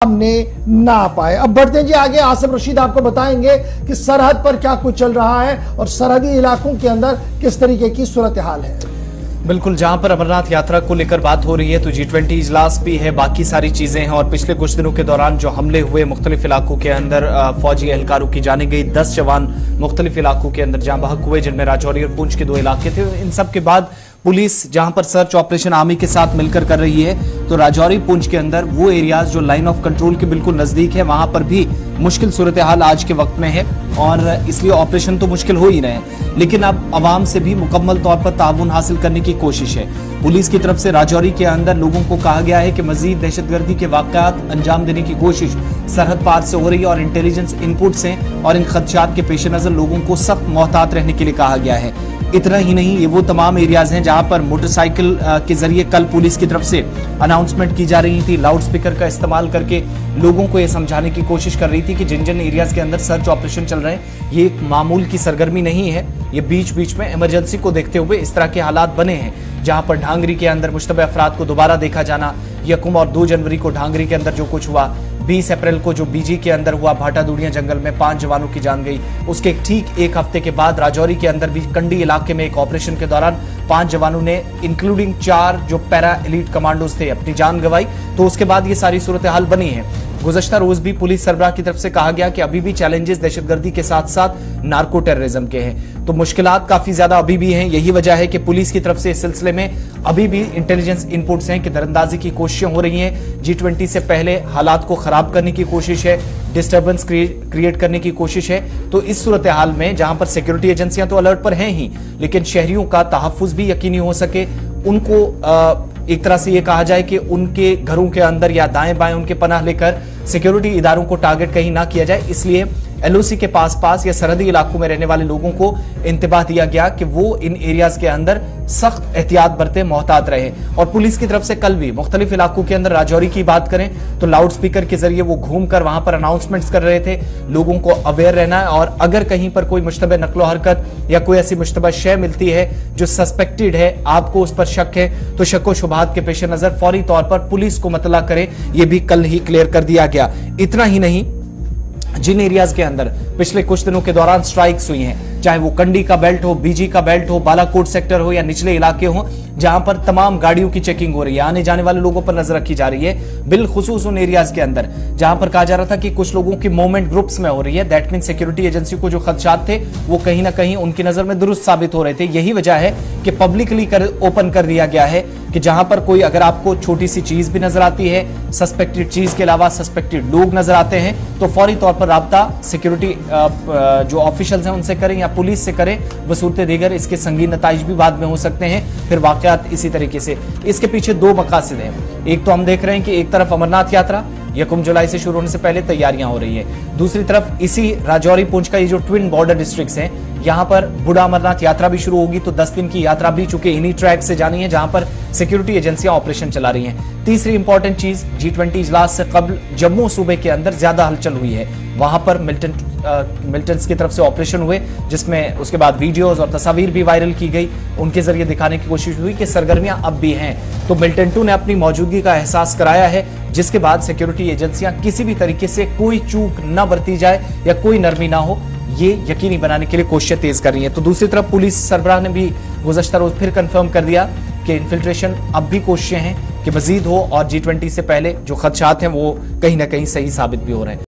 सामने ना आ पाए। अब बढ़ते हैं जी आगे। आसिफ रशीद आपको बताएंगे कि सरहद पर क्या कुछ चल रहा है और सरहदी इलाकों के अंदर किस तरीके की सूरत हाल है। बिल्कुल, जहां पर अमरनाथ यात्रा को लेकर बात हो रही है तो G20 इजलास भी है, बाकी सारी चीजें हैं। और पिछले कुछ दिनों के दौरान जो हमले हुए मुख्तलिफ इलाकों के अंदर फौजी एहलकारों की जाने गई, 10 जवान मुख्तलिफ इलाकों के अंदर जहां बहक हुए, जिनमें राजौरी और पुंछ के 2 इलाके थे। इन सब के बाद पुलिस जहां पर सर्च ऑपरेशन आर्मी के साथ मिलकर कर रही है, तो राजौरी पुंछ के अंदर वो एरियाज जो लाइन ऑफ कंट्रोल के बिल्कुल नजदीक है, वहां पर भी मुश्किल सूरत हाल आज के वक्त में है। और इसलिए ऑपरेशन तो मुश्किल हो ही रहे हैं, लेकिन अब अवाम से भी मुकम्मल तौर पर ताउन हासिल करने की कोशिश है। पुलिस की तरफ से राजौरी के अंदर लोगों को कहा गया है कि मजीद दहशतगर्दी के वाकयात अंजाम देने की कोशिश सरहद पार से हो रही है और इंटेलिजेंस इनपुट्स हैं, और इन खदशात के पेश नजर लोगों को सख्त मोहतात रहने के लिए कहा गया है। इतना ही नहीं, ये वो तमाम एरियाज हैं जहां पर मोटरसाइकिल के जरिए कल पुलिस की तरफ से अनाउंसमेंट की जा रही थी, लाउड स्पीकर का इस्तेमाल करके लोगों को यह समझाने की कोशिश कर रही थी कि जिन जिन एरियाज के अंदर सर्च ऑपरेशन चल रहे हैं, ये एक मामूल की सरगर्मी नहीं है, ये बीच बीच में इमरजेंसी को देखते हुए इस तरह के हालात बने हैं। जहां पर ढांगरी के अंदर मुश्तबह अफराद को दोबारा देखा जाना, यकम और 2 जनवरी को ढांगरी के अंदर जो कुछ हुआ, 20 अप्रैल को जो बीजी के अंदर हुआ, भाटा दूड़िया जंगल में 5 जवानों की जान गई, उसके ठीक एक हफ्ते के बाद राजौरी के अंदर भी कंडी इलाके में एक ऑपरेशन के दौरान 5 जवानों ने इंक्लूडिंग 4 जो पैरा एलीट कमांडोज थे अपनी जान गंवाई। तो उसके बाद ये सारी सूरत हाल बनी है। गुज़श्ता रोज भी पुलिस सरबराह की तरफ से कहा गया कि अभी भी चैलेंजेस दहशतगर्दी के साथ साथ नार्को टेररिज्म के हैं, तो मुश्किलात काफी ज्यादा अभी भी हैं। यही वजह है कि पुलिस की तरफ से इस सिलसिले में अभी भी इंटेलिजेंस इनपुट्स हैं कि दरअंदाजी की कोशिशें हो रही हैं। G20 से पहले हालात को खराब करने की कोशिश है, डिस्टर्बेंस क्रिएट करने की कोशिश है। तो इस सूरत हाल में जहां पर सिक्योरिटी एजेंसियां तो अलर्ट पर हैं ही, लेकिन शहरियों का तहफ्फुज भी यकीनी हो सके, उनको एक तरह से ये कहा जाए कि उनके घरों के अंदर या दाएं बाएं उनके पनाह लेकर सिक्योरिटी इदारों को टारगेट कहीं ना किया जाए, इसलिए LOC के पास या सरहदी इलाकों में रहने वाले लोगों को इंतबाह दिया गया कि वो इन एरियाज के अंदर सख्त एहतियात बरते, मोहतात रहे। और पुलिस की तरफ से कल भी मुख्तलिफ इलाकों के अंदर राजौरी की बात करें तो लाउड स्पीकर के जरिए वो घूमकर वहां पर अनाउंसमेंट्स कर रहे थे, लोगों को अवेयर रहना है। और अगर कहीं पर कोई मुश्तबह नकलो हरकत या कोई ऐसी मुश्तबह शय मिलती है जो सस्पेक्टेड है, आपको उस पर शक है, तो शक व शुबहात के पेश नजर फौरी तौर पर पुलिस को मतला करे, ये भी कल ही क्लियर कर दिया गया। इतना ही नहीं, जिन एरियाज के अंदर पिछले कुछ दिनों के दौरान स्ट्राइक्स हुई हैं, चाहे वो कंडी का बेल्ट हो, बीजी का बेल्ट हो, बालाकोट सेक्टर हो या निचले इलाके हो, जहां पर तमाम गाड़ियों की चेकिंग हो रही है, आने जाने वाले लोगों पर नजर रखी जा रही है, बिलखुसूस उन एरियाज के अंदर जहां पर कहा जा रहा था कि कुछ लोगों की मूवमेंट ग्रुप्स में हो रही है। दैट मीन सिक्योरिटी एजेंसी को जो खदशात थे वो कहीं ना कहीं उनकी नजर में दुरुस्त साबित हो रहे थे। यही वजह है कि पब्लिकली ओपन कर दिया गया है कि जहां पर कोई अगर आपको छोटी सी चीज भी नजर आती है, सस्पेक्टेड चीज के अलावा सस्पेक्टेड लोग नजर आते हैं, तो फौरी तौर पर राब्ता सिक्योरिटी जो ऑफिशियल्स हैं उनसे करें या पुलिस से करें, बसूरत दीगर इसके संगीन नताइज भी बाद में हो सकते हैं, फिर वाकयात इसी तरीके से। इसके पीछे 2 मकासद हैं। एक तो हम देख रहे हैं कि एक तरफ अमरनाथ यात्रा 1 जुलाई से शुरू होने से पहले तैयारियां हो रही है, दूसरी तरफ इसी राजौरी पुंछ का ये जो ट्विन बॉर्डर डिस्ट्रिक्ट्स हैं, यहां पर बूढ़ा अमरनाथ यात्रा भी शुरू होगी, तो 10 दिन की यात्रा भी चुके इन्हीं ट्रैक से जानी है जहां पर सिक्योरिटी एजेंसियां ऑपरेशन चला रही हैं। तीसरी इंपॉर्टेंट चीज, G20 इजलास से कबल जम्मू सूबे के अंदर ज्यादा हलचल हुई है, वहां पर मिलिटेंट्स की तरफ से ऑपरेशन हुए, जिसमें उसके बाद वीडियोस और तस्वीर भी वायरल की गई, उनके जरिए दिखाने की कोशिश हुई कि सरगर्मियां अब भी हैं। तो मिलिटेंटों ने अपनी मौजूदगी का एहसास कराया है, जिसके बाद सिक्योरिटी एजेंसियां किसी भी तरीके से कोई चूक न बरती जाए या कोई नरमी ना हो, ये यकीनी बनाने के लिए कोशिशें तेज कर रही है। तो दूसरी तरफ पुलिस सरबराह ने भी गुज़श्ता रोज फिर कंफर्म कर दिया कि इन्फिल्ट्रेशन अब भी कोशिशें हैं कि मजीद हो, और G20 से पहले जो खदशात हैं वो कहीं ना कहीं सही साबित भी हो रहे हैं।